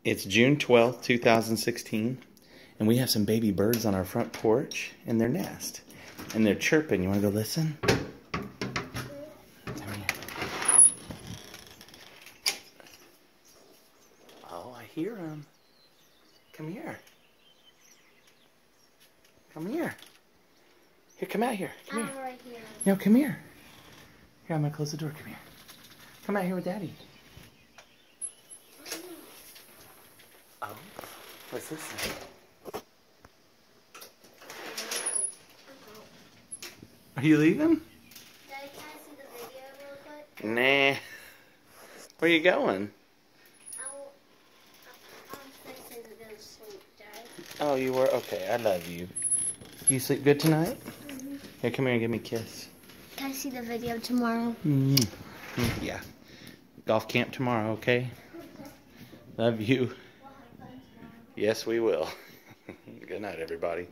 It's June 12th, 2016, and we have some baby birds on our front porch in their nest. And they're chirping. You want to go listen? Come here. Oh, I hear them. Come here. Come here. Here, come out here. Come here. Right here. No, come here. Here, I'm going to close the door. Come here. Come out here with Daddy. Oh, what's this thing? Are you leaving? Daddy, can I see the video real quick? Nah. Where you going? I'm fixing to go to sleep, Dad. Oh, you were? Okay, I love you. You sleep good tonight? Mm-hmm. Here, come here and give me a kiss. Can I see the video tomorrow? Mm-hmm. Yeah. Golf camp tomorrow, okay? Love you. Yes, we will. Good night, everybody.